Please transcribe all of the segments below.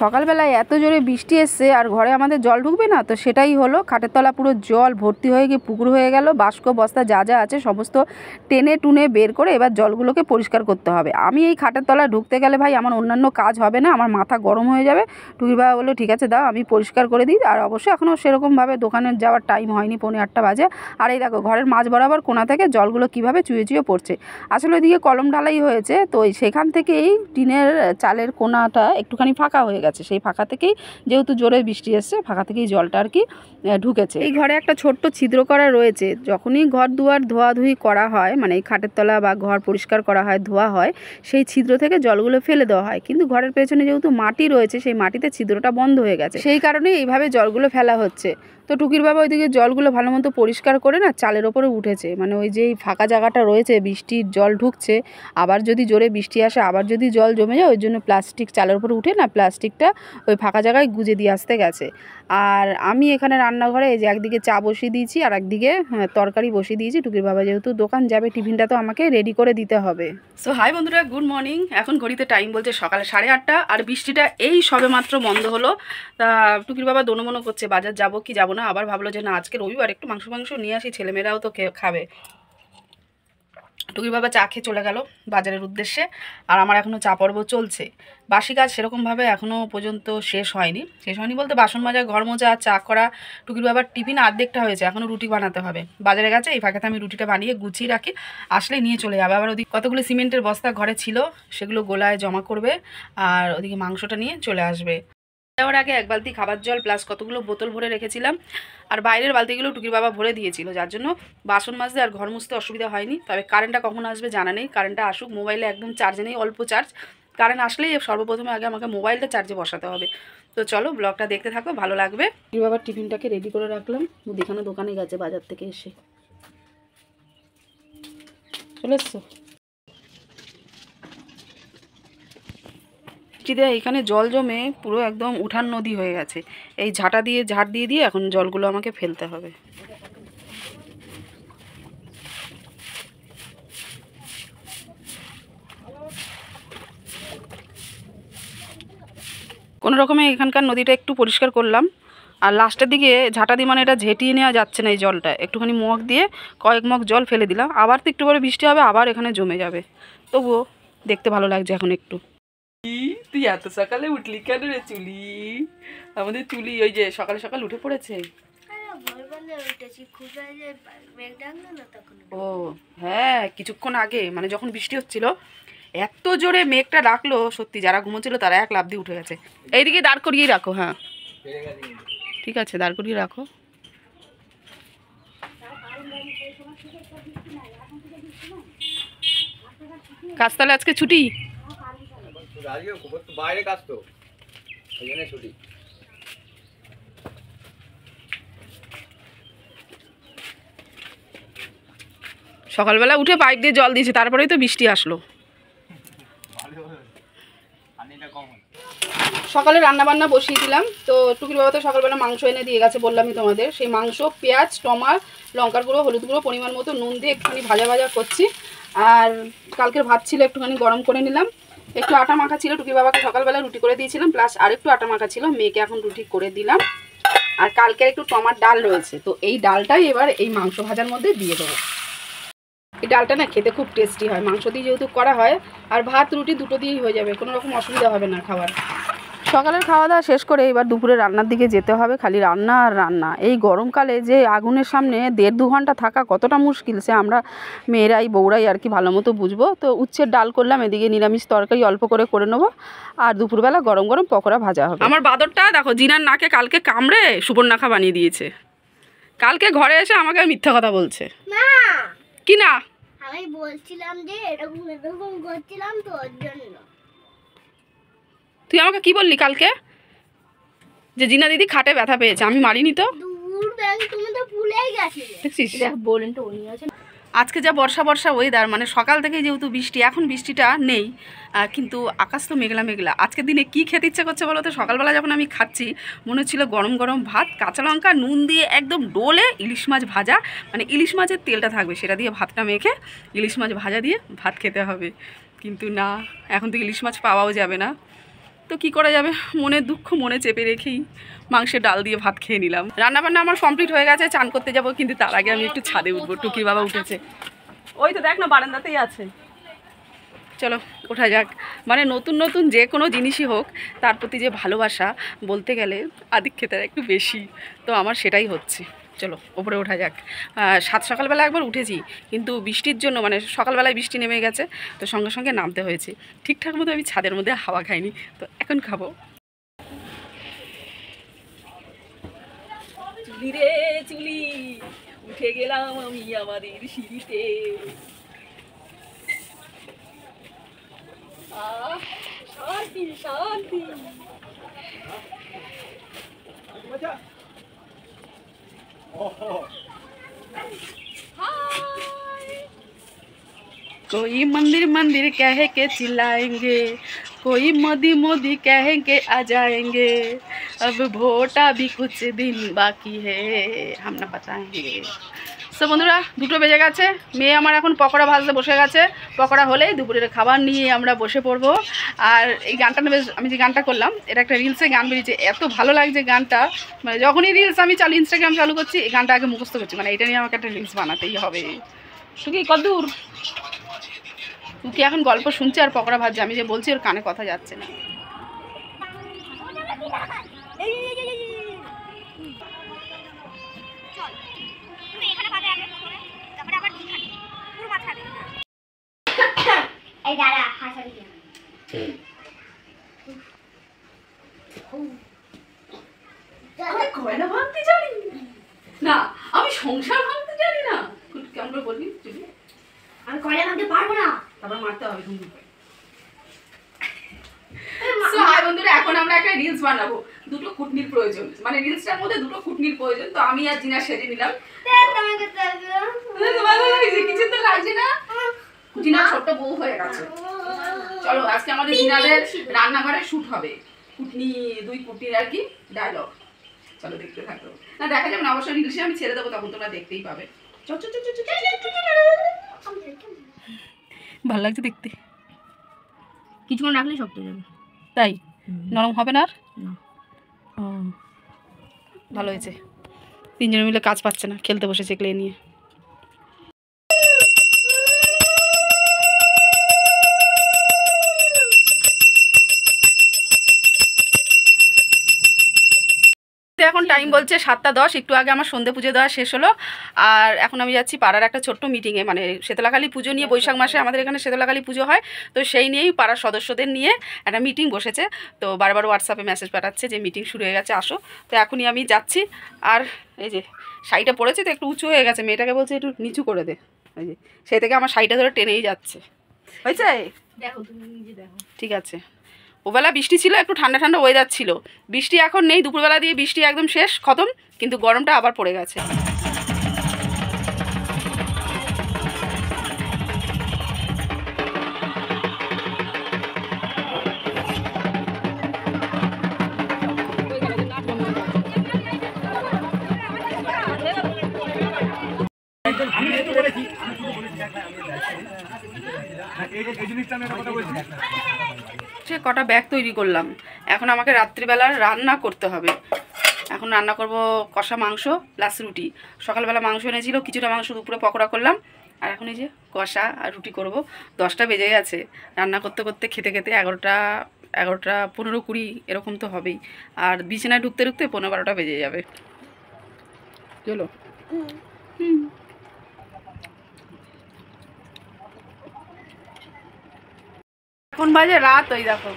সকালবেলায় এত জোরে বৃষ্টি এসছে আর ঘরে আমাদের জল ঢুকবে না, তো সেটাই হলো। খাটের তলা পুরো জল ভর্তি হয়ে গিয়ে পুকুর হয়ে গেল। বাস্ক বস্তা যা যা আছে সমস্ত টেনে টুনে বের করে এবার জলগুলোকে পরিষ্কার করতে হবে। আমি এই খাটের তলা ঢুকতে গেলে ভাই আমার অন্যান্য কাজ হবে না, আমার মাথা গরম হয়ে যাবে। টুকির বাবা বললো ঠিক আছে দাও আমি পরিষ্কার করে দিই। আর অবশ্যই এখনও সেরকমভাবে দোকানে যাওয়ার টাইম হয়নি, 7:45 বাজে। আর এই দেখো ঘরের মাঝ বরাবর কোণা থেকে জলগুলো কীভাবে চুয়ে চুয়ে পড়ছে। আসলে ওইদিকে কলম ঢালাই হয়েছে, তো সেখান থেকেই টিনের চালের কোণাটা একটুখানি ফাঁকা হয়ে গেছে। সেই ফাঁকা থেকেই যেহেতু জোরে বৃষ্টি এসছে, ফাঁকা থেকেই জলটা আর কি ঢুকেছে। এই ঘরে একটা ছোট্ট ছিদ্র করা রয়েছে। যখনই ঘর দুয়ার ধোয়াধুয়ি করা হয়, মানে এই খাটের তলা বা ঘর পরিষ্কার করা হয়, ধোয়া হয়, সেই ছিদ্র থেকে জলগুলো ফেলে দেওয়া হয়। কিন্তু ঘরের পেছনে যেহেতু মাটি রয়েছে, সেই মাটিতে ছিদ্রটা বন্ধ হয়ে গেছে, সেই কারণে এইভাবে জলগুলো ফেলা হচ্ছে। তো টুকির বাবা ওইদিকে জলগুলো ভালো মতো পরিষ্কার করে না চালের ওপরে উঠেছে, মানে ওই যেই ফাঁকা জায়গাটা রয়েছে বৃষ্টির জল ঢুকছে, আবার যদি জোরে বৃষ্টি আসে আবার যদি জল জমে যায়, ওই জন্য প্লাস্টিক চালের উপরে উঠে না প্লাস্টিকটা ওই ফাঁকা জায়গায় গুজে দিয়ে আসতে গেছে। আর আমি এখানে রান্নাঘরে এই যে একদিকে চা বসিয়ে দিয়েছি আর একদিকে তরকারি বসিয়ে দিয়েছি। টুকির বাবা যেহেতু দোকান যাবে, টিফিনটা তো আমাকে রেডি করে দিতে হবে। সো হাই বন্ধুরা, গুড মর্নিং। এখন ঘড়িতে টাইম বলছে সকালে 8:30 আর বৃষ্টিটা এই সবে মাত্র বন্ধ হলো। তা টুকির বাবা দোনো করছে বাজার যাবো কি যাবো না, আবার ভাবলো যে না আজকে রবিবার একটু মাংস নিয়ে আসি, ছেলেমেয়েরাও তো খাবে। টুকির বাবা চা খেয়ে চলে গেল বাজারের উদ্দেশ্যে, আর আমার এখনও চা পর্ব চলছে। বাসি কাজ সেরকমভাবে এখনও পর্যন্ত শেষ হয়নি বলতে বাসন মাজা, ঘর মোজা, চা করা। টুকির বাবার টিফিন অর্ধেকটা হয়েছে, এখনও রুটি বানাতে হবে। বাজারে গেছে, এই ফাঁকাতে আমি রুটিটা বানিয়ে গুছিয়ে রাখি, আসলে নিয়ে চলে যাবে। আবার ওদিকে কতগুলো সিমেন্টের বস্তা ঘরে ছিল, সেগুলো গোলায় জমা করবে, আর ওদিকে মাংসটা নিয়ে চলে আসবে। যাওয়ার আগে এক বালতি খাবার জল প্লাস কতগুলো বোতল ভরে রেখেছিলাম, আর বাইরের বালতিগুলো টুকির বাবা ভরে দিয়েছিল, যার জন্য বাসন মাজতে আর ঘর মুছতে অসুবিধা হয়নি। তবে কারেন্টটা কখন আসবে জানা নেই, কারেন্টটা আসুক। মোবাইলে একদম চার্জে নেই, অল্প চার্জ। কারেন্ট আসলেই সর্বপ্রথমে আগে আমাকে মোবাইলটা চার্জে বসাতে হবে। তো চলো ব্লগটা দেখতে থাকো, ভালো লাগবে। টুকির বাবার টিফিনটাকে রেডি করে রাখলাম, মুদিখানা দোকানে গেছে বাজার থেকে এসে। চলে এসছো? বৃষ্টিতে এখানে জল জমে পুরো একদম উঠান নদী হয়ে গেছে। এই ঝাঁট দিয়ে এখন জলগুলো আমাকে ফেলতে হবে। কোনো রকমে এখানকার নদীটা একটু পরিষ্কার করলাম, আর লাস্টের দিকে ঝাঁটা দিয়ে মানে এটা ঝেঁটিয়ে নেওয়া যাচ্ছে না, এই জলটা একটুখানি মগ দিয়ে কয়েক মগ জল ফেলে দিলাম। আবার তো একটু পরে বৃষ্টি হবে, আবার এখানে জমে যাবে। তবুও দেখতে ভালো লাগছে এখন একটু। তুই এত সকালে উঠলি কেন রে? চুলি আমাদের চুলি ওই যে সকালে সকাল উঠে পড়েছে। ও হ্যাঁ, কিছুক্ষণ আগে মানে যখন বৃষ্টি হচ্ছিল এত জোরে মেঘটা ডাকলো, সত্যি যারা ঘুমোচ্ছিল তারা এক লাফ দিয়ে উঠে গেছে। এইদিকে দাঁড় করিয়ে রাখো। হ্যাঁ ঠিক আছে, দাঁড় করিয়ে রাখো। কাজ তাহলে আজকে ছুটি? বাইরে কাজ তো ছুটি। সকালবেলা উঠে পাইপ দিয়ে জল দিয়েছে, তারপরেই তো বৃষ্টি আসলো। সকালে রান্নাবান্না বসিয়ে দিলাম। তো টুকির বাবা তো সকালবেলা মাংস এনে দিয়ে গেছে, বললামই তোমাদের। সেই মাংস পেঁয়াজ, টমাটো, লঙ্কার গুঁড়ো, হলুদ গুঁড়ো পরিমাণ মতো নুন দিয়ে একটুখানি ভাজা করছি। আর কালকের ভাত ছিল একটুখানি গরম করে নিলাম। একটু আটা মাখা ছিল, টুকির বাবাকে সকালবেলা রুটি করে দিয়েছিলাম, প্লাস আর একটু আটা মাখা ছিল, মেয়েকে এখন রুটি করে দিলাম। আর কালকের একটু টমাটো ডাল রয়েছে, তো এই ডালটাই এবার এই মাংস ভাজার মধ্যে দিয়ে দেবো। এই ডালটা না খেতে খুব টেস্টি হয়, মাংস দিয়ে যেহেতু করা হয়। আর ভাত রুটি দুটো দিয়েই হয়ে যাবে, কোনো রকম অসুবিধা হবে না খাবার। সকালের খাওয়া দাওয়া শেষ করে এবার দুপুরে রান্নার দিকে যেতে হবে। খালি রান্না আর রান্না। এই গরমকালে যে আগুনের সামনে 1.5-2 ঘন্টা থাকা কতটা মুশকিল, সে আমরা মেয়েরাই বউরাই আর কি ভালো মতো বুঝবো। তো উচ্ছের ডাল করলাম, এদিকে নিরামিষ তরকারি অল্প করে নেবো, আর দুপুরবেলা গরম গরম পকোড়া ভাজা হবে। আমার বাদরটা দেখো, জিনার নাকে কালকে কামড়ে সুবর্ণাখা বানিয়ে দিয়েছে। কালকে ঘরে এসে আমাকে মিথ্যা কথা বলছে। কি না, আমি বলছিলাম যে এরকম করছিলাম তো ওর জন্য। তুই আমাকে কি বললি কালকে? যে জিনা দিদি খাটে ব্যথা পেয়েছে, আমি মারিনি তো। আজকে যা বর্ষা ওয়েদার, মানে সকাল থেকে যেহেতু বৃষ্টি, এখন বৃষ্টিটা নেই, কিন্তু আকাশ তো মেঘলা। আজকের দিনে কি খেতে ইচ্ছে করছে বলো তো? সকালবেলা যখন আমি খাচ্ছি মনে হচ্ছিল গরম গরম ভাত, কাঁচা লঙ্কা নুন দিয়ে একদম ডোলে ইলিশ মাছ ভাজা, মানে ইলিশ মাছের তেলটা থাকবে সেটা দিয়ে ভাতটা মেখে ইলিশ মাছ ভাজা দিয়ে ভাত খেতে হবে। কিন্তু না, এখন তো ইলিশ মাছ পাওয়াও যাবে না। তো কি করা যাবে, মনের দুঃখ মনে চেপে রেখেই মাংসের ডাল দিয়ে ভাত খেয়ে নিলাম। রান্নাবান্না আমার কমপ্লিট হয়ে গেছে, চান করতে যাব, কিন্তু তার আগে আমি একটু ছাদে উঠবো। টুকির বাবা উঠেছে, ওই তো দেখ না বারান্দাতেই আছে। চলো ওঠা যাক। মানে নতুন নতুন যে কোনো জিনিসই হোক তার প্রতি যে ভালোবাসা বলতে গেলে আধিক্যতার একটু বেশি, তো আমার সেটাই হচ্ছে। চলো ওপরে ওঠা যাক। সাত সকালবেলা একবার উঠেছি, কিন্তু বৃষ্টির জন্য মানে সকালবেলায় বৃষ্টি নেমে গেছে, তো সঙ্গে সঙ্গে নামতে হয়েছে। ঠিকঠাক মতো আমি ছাদের মধ্যে হাওয়া খাইনি, তো এখন খাবো। চুলি রে চুলি, উঠে গেলাম আমি আমাদের সিঁড়িতে। শান্তি শান্তি। कोई मंदिर मंदिर कह के चिल्लाएंगे, कोई मोदी मोदी कहेंगे आ जाएंगे, अब वोटा भी कुछ दिन बाकी है हम ना बताएंगे। সো বন্ধুরা, 2টো বেজে গেছে, মেয়ে আমার এখন পকোড়া ভাজতে বসে গেছে। পকোড়া হলেই দুপুরের খাবার নিয়ে আমরা বসে পড়বো। আর এই গানটা নেবে, আমি যে গানটা করলাম এটা একটা রিলসে গান বেরিয়েছে, এত ভালো লাগছে গানটা। মানে যখনই রিলস আমি ইনস্টাগ্রাম চালু করছি এই গানটা আগে মুখস্থ করছি, মানে এটা নিয়ে আমাকে একটা রিলস বানাতেই হবে। তুই কি কদ্দূর, তুই কি এখন গল্প শুনছে আর পকোড়া ভাজছে, আমি যে বলছি ওর কানে কথা যাচ্ছে না। গয়না ভাঙতে জানি না, আমি সংসার ভাঙতে জানি না। কেমন করে বলবি, আমি গয়না ভাঙতে পারবো না, তারপর মারতে হবে। বন্ধুরা, এখন আমরা একটা রিলস বানাবো, 2টো কুটনির প্রয়োজন, মানে রিলসটার মধ্যে 2টো কুটনির প্রয়োজন। তো আমি আর জিনা সেজে নিলাম। কিছু তো লাগছে না, জিনা ছোট্ট বউ হয়ে গেছে। চলো আজকে আমাদের জিনাদের রান্নাঘরে শুট হবে, কুটনি 2 কুটনির আর কি ডায়লগ। চলো দেখতে থাকো, না দেখা যাবে না অবশ্যই, রিলসে আমি ছেড়ে দেবো, তখন তোমরা দেখতেই পাবে। ভালো লাগছে দেখতে, কিছুক্ষণ রাখলেই শক্ত হয়ে যাবে। তাই নরম হবে না আর? ভালো হয়েছে, 3জনে মিলে কাজ পাচ্ছে না, খেলতে বসেছে ক্লে নিয়ে। এখন টাইম বলছে 7টা 10, একটু আগে আমার সন্ধে পুজো দেওয়া শেষ হলো। আর এখন আমি যাচ্ছি পাড়ার একটা ছোট্ট মিটিংয়ে, মানে শীতলাকালী পুজো নিয়ে। বৈশাখ মাসে আমাদের এখানে শীতলাকালী পুজো হয়, তো সেই নিয়েই পাড়ার সদস্যদের নিয়ে একটা মিটিং বসেছে। তো বারবার হোয়াটসঅ্যাপে মেসেজ পাঠাচ্ছে যে মিটিং শুরু হয়ে গেছে, আসো। তো এখনই আমি যাচ্ছি। আর এই যে শাড়িটা পরেছে তো একটু উঁচু হয়ে গেছে, মেয়েটাকে বলছে একটু নিচু করে দে। এই যে সেই থেকে আমার শাড়িটা ধরে টেনেই যাচ্ছে। হয়েছে, দেখো তুমি নিজে দেখো। ঠিক আছে। ওবেলা বৃষ্টি ছিল, একটু ঠান্ডা ঠান্ডা ওয়েদার ছিল, বৃষ্টি এখন নেই। দুপুরবেলা দিয়ে বৃষ্টি একদম শেষ, খতম, কিন্তু গরমটা আবার পড়ে গেছে। সে কটা ব্যাগ তৈরি করলাম, এখন আমাকে রাত্রিবেলা রান্না করতে হবে। এখন রান্না করব কষা মাংস প্লাস রুটি। সকালবেলা মাংস এনেছিল, কিছুটা মাংস দুপুরে পকোড়া করলাম, আর এখন এই যে কষা আর রুটি করব। 10টা বেজে গেছে, রান্না করতে করতে খেতে খেতে 11টা 15 20 এরকম তো হবেই। আর বিছানায় ঢুকতে ঢুকতে 15 12টা বেজে যাবে। চলো এখন বাজে রাত, ওই দেখো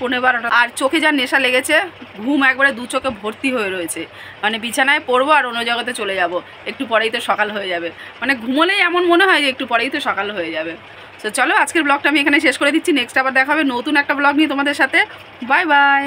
15 12টা। আর চোখে যা নেশা লেগেছে, ঘুম একবারে 2 চোখে ভর্তি হয়ে রয়েছে। মানে বিছানায় পড়বো আর অন্য জগতে চলে যাব, একটু পরেই তো সকাল হয়ে যাবে। মানে ঘুমোলেই এমন মনে হয় যে একটু পরেই তো সকাল হয়ে যাবে। তো চলো আজকের ব্লগটা আমি এখানে শেষ করে দিচ্ছি। নেক্সট আবার দেখা হবে নতুন একটা ব্লগ নিয়ে তোমাদের সাথে। Bye bye.